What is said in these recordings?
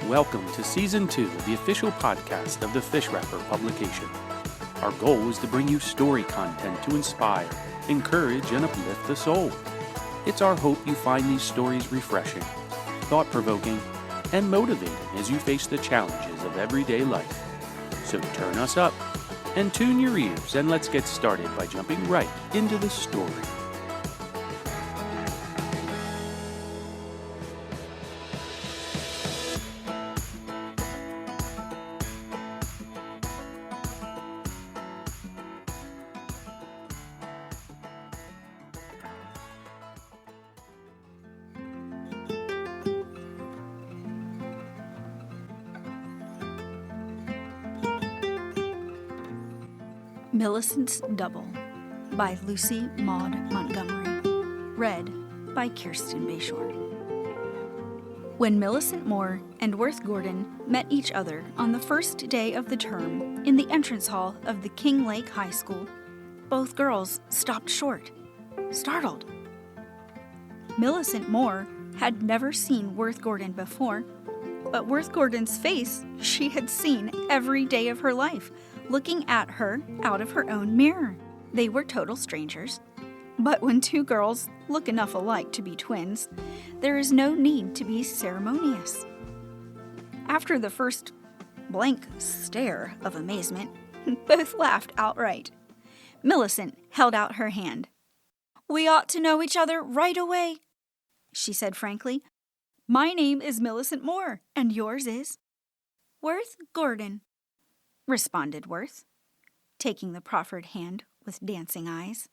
Welcome to Season 2, the official podcast of the Fish Wrapper publication. Our goal is to bring you story content to inspire, encourage, and uplift the soul. It's our hope you find these stories refreshing, thought-provoking, and motivating as you face the challenges of everyday life. So turn us up and tune your ears, and let's get started by jumping right into the story. Millicent's Double by Lucy Maud Montgomery. Read by Kirsten Bayshore. When Millicent Moore and Worth Gordon met each other on the first day of the term in the entrance hall of the King Lake High School, both girls stopped short, startled. Millicent Moore had never seen Worth Gordon before, but Worth Gordon's face she had seen every day of her life, looking at her out of her own mirror. They were total strangers. But when two girls look enough alike to be twins, there is no need to be ceremonious. After the first blank stare of amazement, both laughed outright. Millicent held out her hand. "We ought to know each other right away," she said frankly. "My name is Millicent Moore, and yours is?" "Worth Gordon," responded Worth, taking the proffered hand with dancing eyes.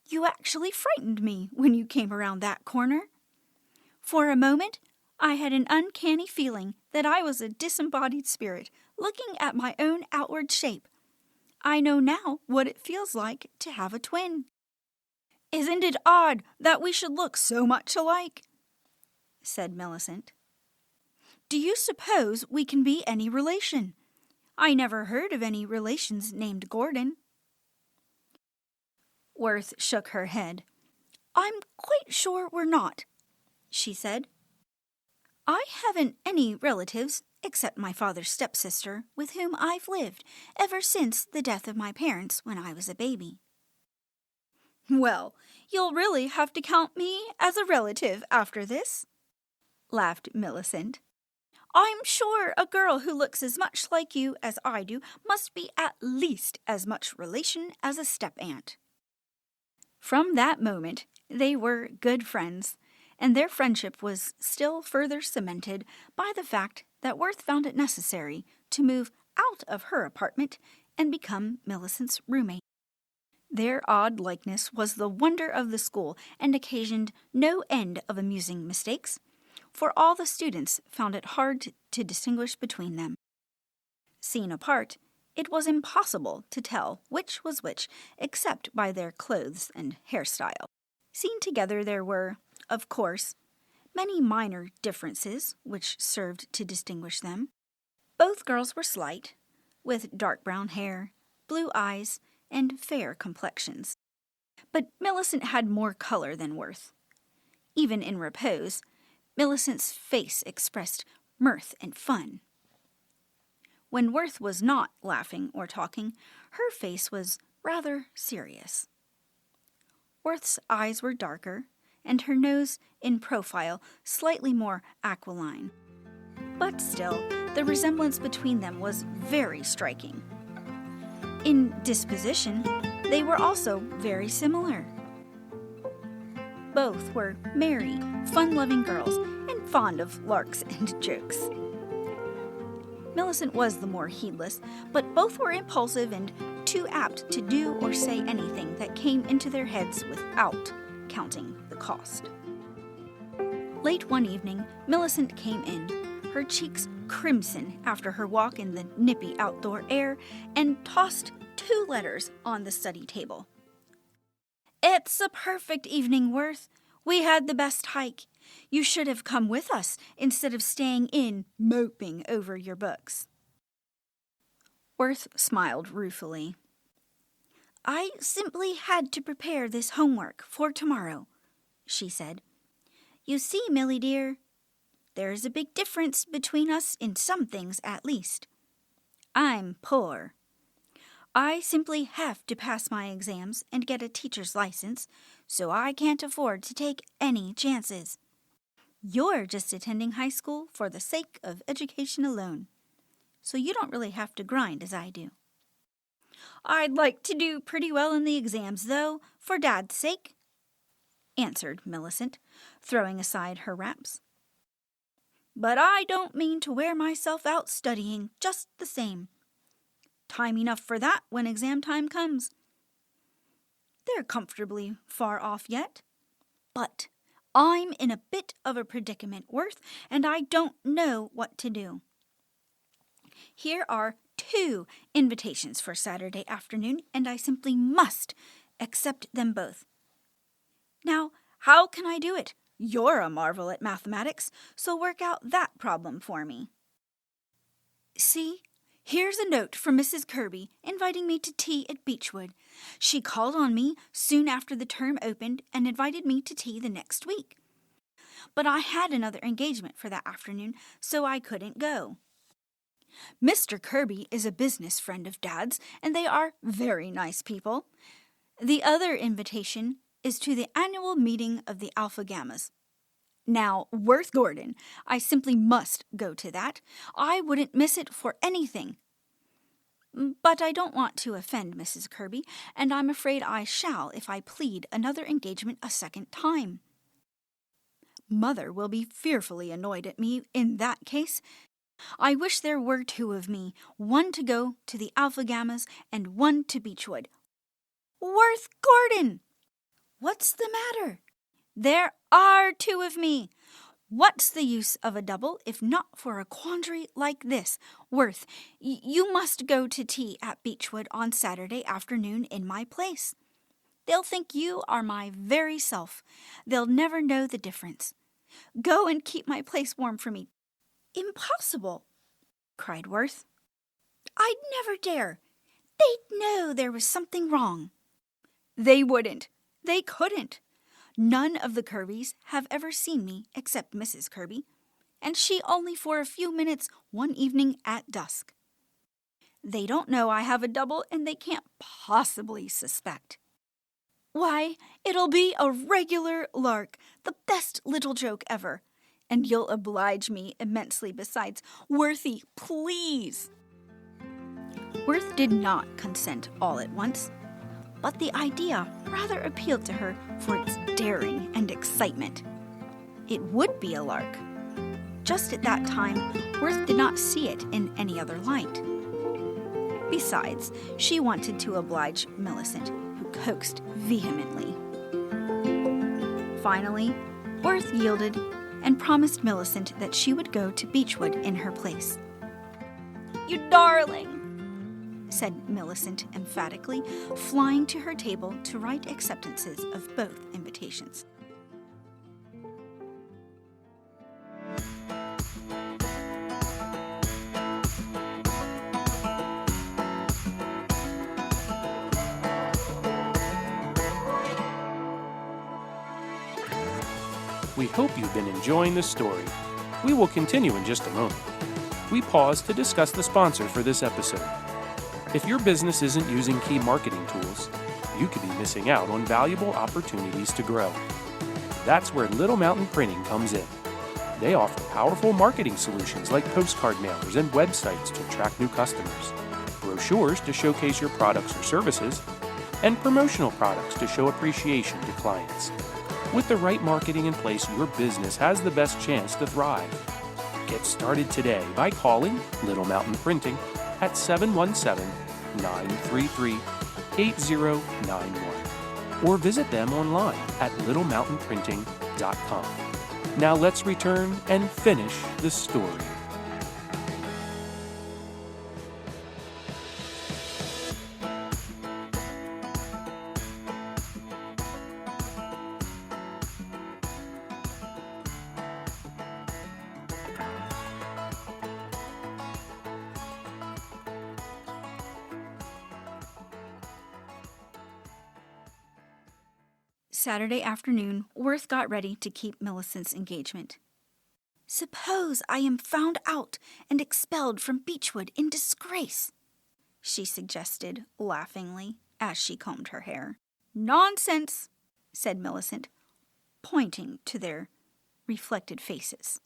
"You actually frightened me when you came around that corner. For a moment, I had an uncanny feeling that I was a disembodied spirit looking at my own outward shape. I know now what it feels like to have a twin." "Isn't it odd that we should look so much alike?" said Millicent. "Do you suppose we can be any relation? I never heard of any relations named Gordon." Worth shook her head. "I'm quite sure we're not," she said. "I haven't any relatives except my father's stepsister, with whom I've lived ever since the death of my parents when I was a baby." "Well, you'll really have to count me as a relative after this," laughed Millicent. "I'm sure a girl who looks as much like you as I do must be at least as much relation as a step-aunt." From that moment, they were good friends, and their friendship was still further cemented by the fact that Worth found it necessary to move out of her apartment and become Millicent's roommate. Their odd likeness was the wonder of the school and occasioned no end of amusing mistakes, for all the students found it hard to distinguish between them. Seen apart, it was impossible to tell which was which except by their clothes and hairstyle. Seen together there were, of course, many minor differences which served to distinguish them. Both girls were slight, with dark brown hair, blue eyes, and fair complexions. But Millicent had more color than Worth. Even in repose, Millicent's face expressed mirth and fun. When Worth was not laughing or talking, her face was rather serious. Worth's eyes were darker, and her nose, in profile, slightly more aquiline. But still, the resemblance between them was very striking. In disposition, they were also very similar. Both were merry, fun-loving girls and fond of larks and jokes. Millicent was the more heedless, but both were impulsive and too apt to do or say anything that came into their heads without counting the cost. Late one evening, Millicent came in, her cheeks crimson after her walk in the nippy outdoor air, and tossed 2 letters on the study table. "It's a perfect evening, Worth. We had the best hike. You should have come with us instead of staying in, moping over your books." Worth smiled ruefully. "I simply had to prepare this homework for tomorrow," she said. "You see, Millie dear, There is a big difference between us in some things at least. I'm poor. I simply have to pass my exams and get a teacher's license, so I can't afford to take any chances. You're just attending high school for the sake of education alone, so you don't really have to grind as I do. I'd like to do pretty well in the exams, though, for Dad's sake, answered Millicent, throwing aside her wraps. But I don't mean to wear myself out studying just the same. Time enough for that when exam time comes. They're comfortably far off yet, but I'm in a bit of a predicament, Worth, and I don't know what to do. Here are 2 invitations for Saturday afternoon, and I simply must accept them both. Now, how can I do it? You're a marvel at mathematics, so work out that problem for me. See, here's a note from Mrs. Kirby inviting me to tea at Beechwood. She called on me soon after the term opened and invited me to tea the next week. But I had another engagement for that afternoon, so I couldn't go. Mr. Kirby is a business friend of Dad's, and they are very nice people. The other invitation is to the annual meeting of the Alpha Gammas. Now, Worth Gordon, I simply must go to that. I wouldn't miss it for anything. But I don't want to offend Mrs. Kirby, and I'm afraid I shall if I plead another engagement a second time. Mother will be fearfully annoyed at me in that case. I wish there were 2 of me, one to go to the Alpha Gammas and one to Beechwood. Worth Gordon! What's the matter? There are 2 of me. What's the use of a double if not for a quandary like this? Worth, you must go to tea at Beechwood on Saturday afternoon in my place. They'll think you are my very self. They'll never know the difference. Go and keep my place warm for me. Impossible, cried Worth. I'd never dare. They'd know there was something wrong. They wouldn't. They couldn't. None of the Kirbys have ever seen me except Mrs. Kirby, and she only for a few minutes one evening at dusk. They don't know I have a double, and they can't possibly suspect. Why, it'll be a regular lark, the best little joke ever. And you'll oblige me immensely besides. Worthy, please. Worth did not consent all at once, but the idea rather appealed to her for its daring and excitement. It would be a lark. Just at that time, Worth did not see it in any other light. Besides, she wanted to oblige Millicent, who coaxed vehemently. Finally, Worth yielded and promised Millicent that she would go to Beechwood in her place. "You darling," said Millicent emphatically, flying to her table to write acceptances of both invitations. We hope you've been enjoying this story. We will continue in just a moment. We pause to discuss the sponsor for this episode. If your business isn't using key marketing tools, you could be missing out on valuable opportunities to grow. That's where Little Mountain Printing comes in. They offer powerful marketing solutions like postcard mailers and websites to attract new customers, brochures to showcase your products or services, and promotional products to show appreciation to clients. With the right marketing in place, your business has the best chance to thrive. Get started today by calling Little Mountain Printing at 717-933-8091 or visit them online at littlemountainprinting.com. Now let's return and finish the story. Saturday afternoon, Worth got ready to keep Millicent's engagement. Suppose I am found out and expelled from Beechwood in disgrace, she suggested laughingly as she combed her hair. Nonsense, said Millicent, pointing to their reflected faces.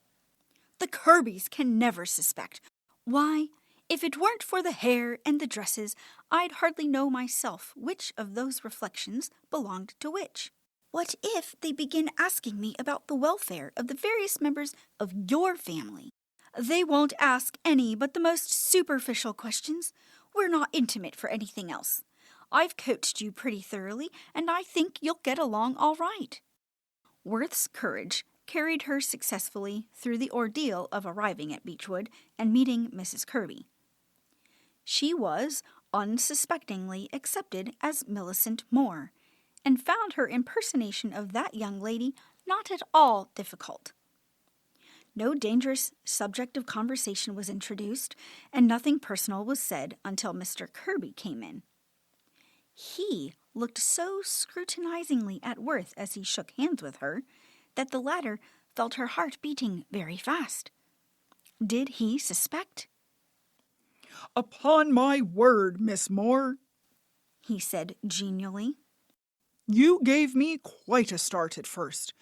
The Kirbys can never suspect. Why, if it weren't for the hair and the dresses, I'd hardly know myself which of those reflections belonged to which. What if they begin asking me about the welfare of the various members of your family? They won't ask any but the most superficial questions. We're not intimate for anything else. I've coached you pretty thoroughly, and I think you'll get along all right. Worth's courage carried her successfully through the ordeal of arriving at Beechwood and meeting Mrs. Kirby. She was unsuspectingly accepted as Millicent Moore, and found her impersonation of that young lady not at all difficult. No dangerous subject of conversation was introduced, and nothing personal was said until Mr. Kirby came in. He looked so scrutinizingly at Worth as he shook hands with her that the latter felt her heart beating very fast. Did he suspect? "Upon my word, Miss Moore," he said genially, "you gave me quite a start at first.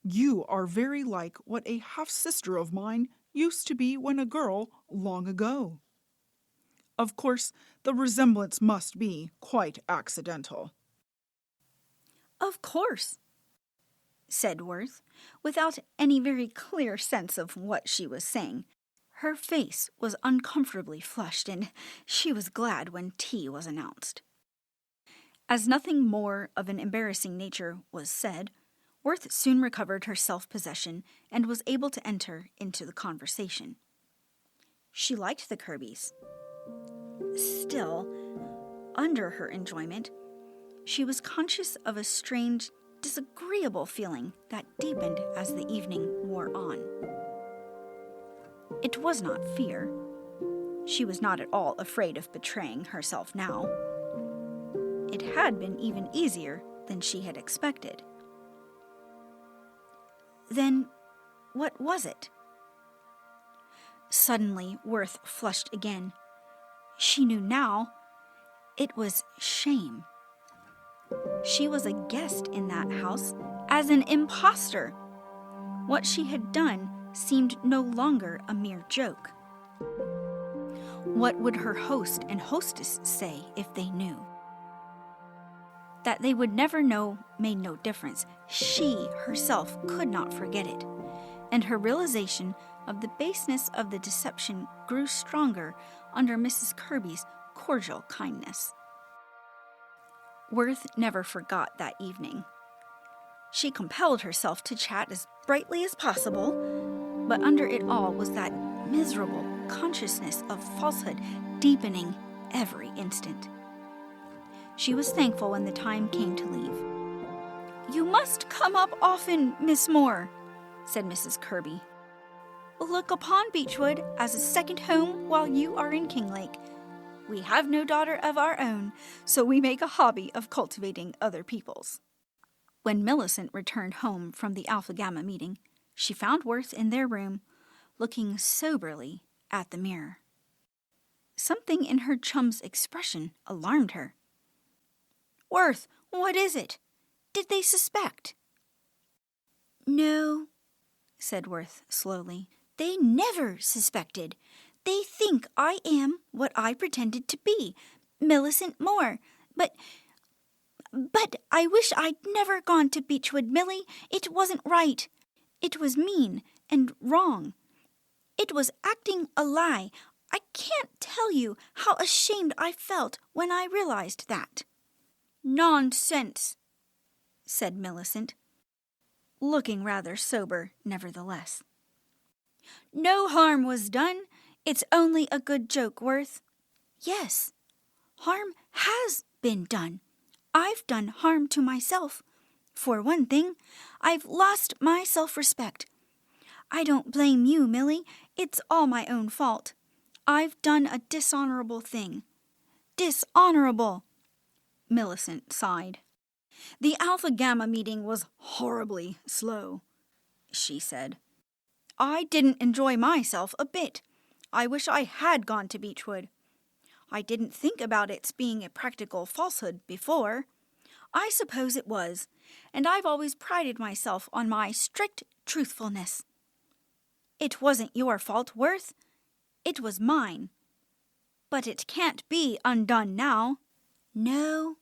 You are very like what a half-sister of mine used to be when a girl long ago. Of course, the resemblance must be quite accidental." Of course, said Worth, without any very clear sense of what she was saying. Her face was uncomfortably flushed, and she was glad when tea was announced. As nothing more of an embarrassing nature was said, Worth soon recovered her self-possession and was able to enter into the conversation. She liked the Kirbys. Still, under her enjoyment, she was conscious of a strange, disagreeable feeling that deepened as the evening wore on. It was not fear. She was not at all afraid of betraying herself now. It had been even easier than she had expected. Then, what was it? Suddenly, Worth flushed again. She knew now it was shame. She was a guest in that house as an impostor. What she had done seemed no longer a mere joke. What would her host and hostess say if they knew? That they would never know made no difference. She herself could not forget it, and her realization of the baseness of the deception grew stronger under Mrs. Kirby's cordial kindness. Worth never forgot that evening. She compelled herself to chat as brightly as possible, but under it all was that miserable consciousness of falsehood deepening every instant. She was thankful when the time came to leave. "You must come up often, Miss Moore," said Mrs. Kirby. "Look upon Beechwood as a second home while you are in Kinglake. We have no daughter of our own, so we make a hobby of cultivating other people's." When Millicent returned home from the Alpha Gamma meeting, she found Worth in their room, looking soberly at the mirror. Something in her chum's expression alarmed her. "Worth, what is it? Did they suspect?" "No," said Worth slowly. "They never suspected. They think I am what I pretended to be, Millicent Moore. But I wish I'd never gone to Beechwood, Millie. It wasn't right. It was mean and wrong. It was acting a lie. I can't tell you how ashamed I felt when I realized that." "Nonsense," said Millicent, looking rather sober nevertheless. "No harm was done. It's only a good joke, Worth." "Yes, harm has been done. I've done harm to myself. For one thing, I've lost my self-respect. I don't blame you, Millie. It's all my own fault. I've done a dishonorable thing." "Dishonorable," Millicent sighed. "The Alpha Gamma meeting was horribly slow," she said. I didn't enjoy myself a bit. I wish I had gone to Beechwood. I didn't think about its being a practical falsehood before. I suppose it was, and I've always prided myself on my strict truthfulness. It wasn't your fault, Worth. It was mine. But it can't be undone now. No,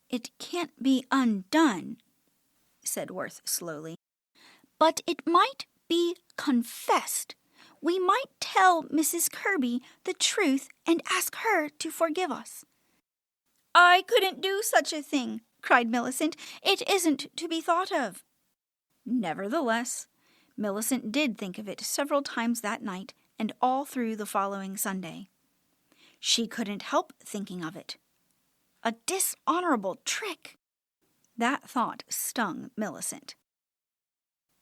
it can't be undone, said Worth slowly. But it might be confessed. We might tell Mrs. Kirby the truth and ask her to forgive us. I couldn't do such a thing, cried Millicent. It isn't to be thought of. Nevertheless, Millicent did think of it several times that night and all through the following Sunday. She couldn't help thinking of it. A dishonorable trick! That thought stung Millicent.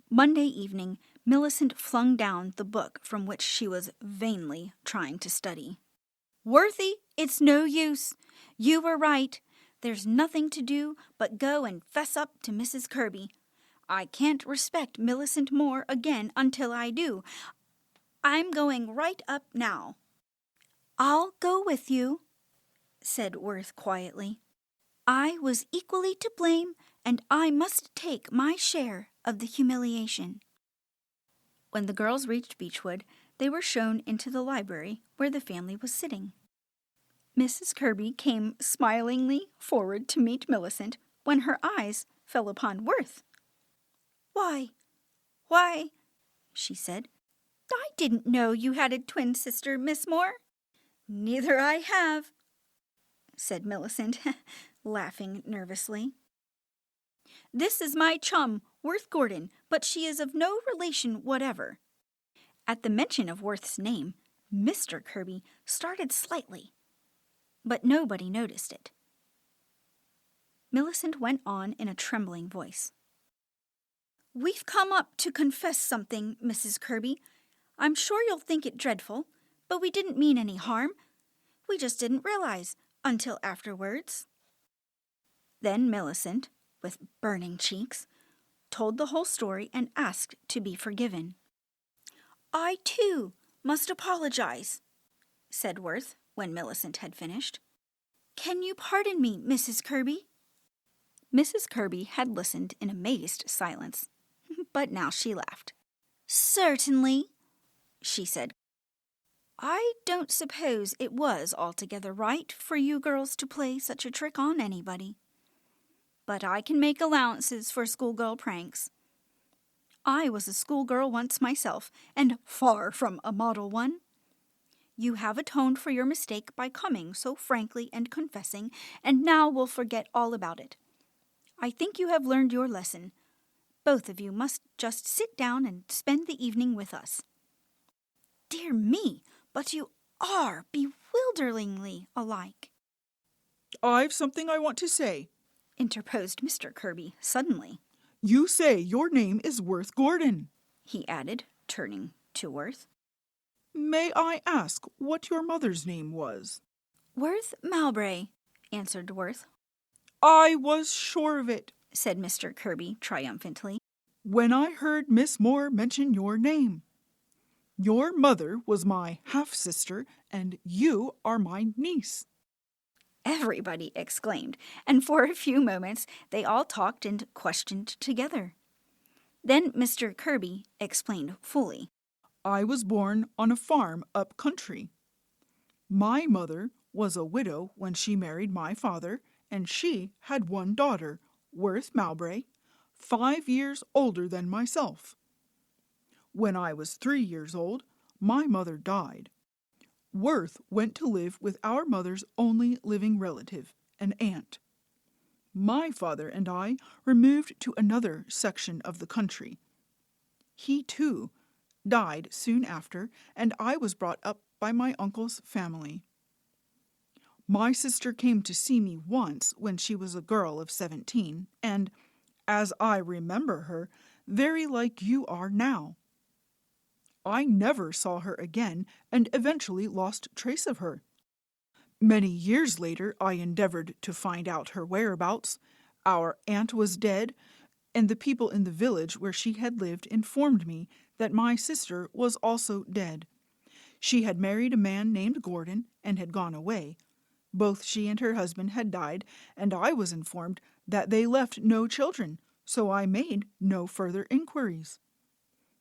Monday evening, Millicent flung down the book from which she was vainly trying to study. Worthy, it's no use. You were right. There's nothing to do but go and fess up to Mrs. Kirby. I can't respect Millicent more again until I do. I'm going right up now. I'll go with you, said Worth quietly. I was equally to blame, and I must take my share of the humiliation. When the girls reached Beechwood, they were shown into the library where the family was sitting. Mrs. Kirby came smilingly forward to meet Millicent when her eyes fell upon Worth. Why, she said, I didn't know you had a twin sister, Miss Moore. Neither I have, said Millicent, laughing nervously. This is my chum, Worth Gordon, but she is of no relation whatever. At the mention of Worth's name, Mr. Kirby started slightly, but nobody noticed it. Millicent went on in a trembling voice. We've come up to confess something, Mrs. Kirby. I'm sure you'll think it dreadful, but we didn't mean any harm. We just didn't realize until afterwards. Then Millicent, with burning cheeks, told the whole story and asked to be forgiven. I, too, must apologize, said Worth when Millicent had finished. Can you pardon me, Mrs. Kirby? Mrs. Kirby had listened in amazed silence, but now she laughed. Certainly, she said. I don't suppose it was altogether right for you girls to play such a trick on anybody. But I can make allowances for schoolgirl pranks. I was a schoolgirl once myself, and far from a model one. You have atoned for your mistake by coming so frankly and confessing, and now we'll forget all about it. I think you have learned your lesson. Both of you must just sit down and spend the evening with us. Dear me, but you are bewilderingly alike. I've something I want to say, interposed Mr. Kirby suddenly. You say your name is Worth Gordon, he added, turning to Worth. May I ask what your mother's name was? Worth Mowbray, answered Worth. I was sure of it, said Mr. Kirby triumphantly, when I heard Miss Moore mention your name. Your mother was my half-sister, and you are my niece. Everybody exclaimed, and for a few moments they all talked and questioned together. Then Mr. Kirby explained fully. I was born on a farm up country. My mother was a widow when she married my father, and she had one daughter, Worth Mowbray, 5 years older than myself. When I was 3 years old, my mother died. Worth went to live with our mother's only living relative, an aunt. My father and I removed to another section of the country. He, too, died soon after, and I was brought up by my uncle's family. My sister came to see me once when she was a girl of 17, and, as I remember her, very like you are now. I never saw her again and eventually lost trace of her. Many years later I endeavored to find out her whereabouts. Our aunt was dead, and the people in the village where she had lived informed me that my sister was also dead. She had married a man named Gordon and had gone away. Both she and her husband had died, and I was informed that they left no children, so I made no further inquiries.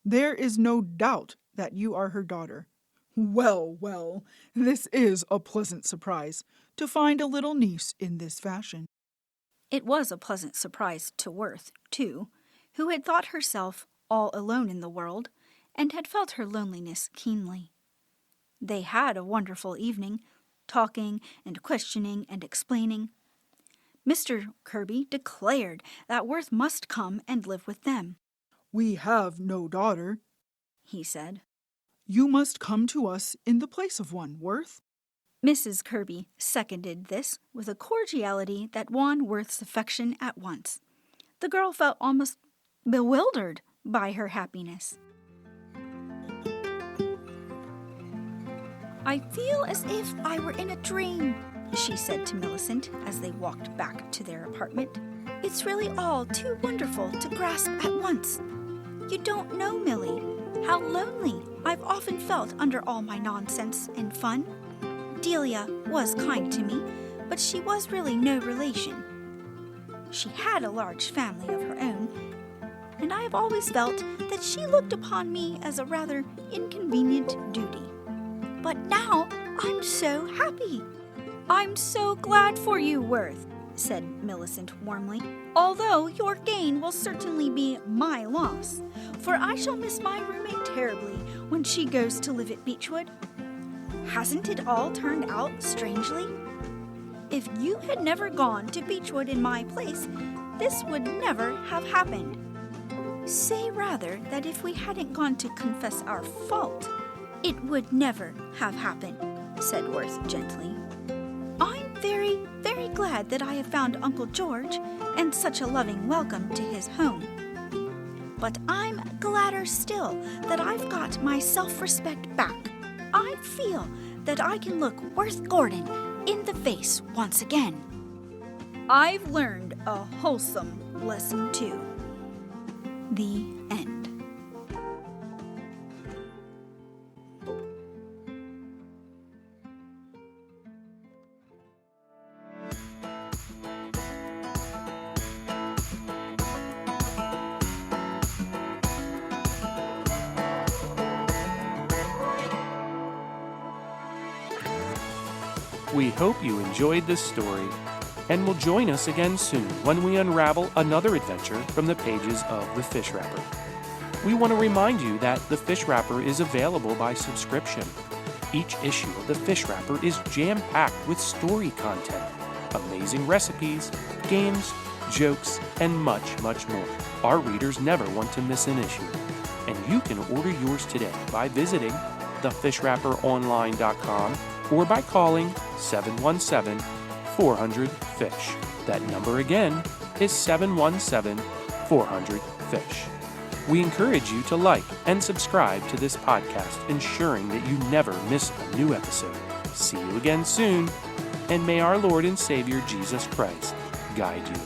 There is no doubt that you are her daughter. Well, well, this is a pleasant surprise, to find a little niece in this fashion. It was a pleasant surprise to Worth, too, who had thought herself all alone in the world and had felt her loneliness keenly. They had a wonderful evening, talking and questioning and explaining. Mr. Kirby declared that Worth must come and live with them. We have no daughter, he said. You must come to us in the place of one, Worth. Mrs. Kirby seconded this with a cordiality that won Worth's affection at once. The girl felt almost bewildered by her happiness. I feel as if I were in a dream, she said to Millicent as they walked back to their apartment. It's really all too wonderful to grasp at once. You don't know, Millie, how lonely I've often felt under all my nonsense and fun. Delia was kind to me, but she was really no relation. She had a large family of her own, and I have always felt that she looked upon me as a rather inconvenient duty. But now I'm so happy. I'm so glad for you, Worth, said Millicent warmly, although your gain will certainly be my loss, for I shall miss my roommate terribly when she goes to live at Beechwood. Hasn't it all turned out strangely? If you had never gone to Beechwood in my place, this would never have happened. Say rather that if we hadn't gone to confess our fault, it would never have happened, said Worth gently. I'm very, very glad that I have found Uncle George and such a loving welcome to his home. But I'm gladder still that I've got my self-respect back. I feel that I can look Worth Gordon in the face once again. I've learned a wholesome lesson too. The end. We hope you enjoyed this story and will join us again soon when we unravel another adventure from the pages of The Fish Wrapper. We want to remind you that The Fish Wrapper is available by subscription. Each issue of The Fish Wrapper is jam-packed with story content, amazing recipes, games, jokes, and much, much more. Our readers never want to miss an issue, and you can order yours today by visiting thefishwrapperonline.com or by calling 717-400-FISH. That number again is 717-400-FISH. We encourage you to like and subscribe to this podcast, ensuring that you never miss a new episode. See you again soon, and may our Lord and Savior Jesus Christ guide you.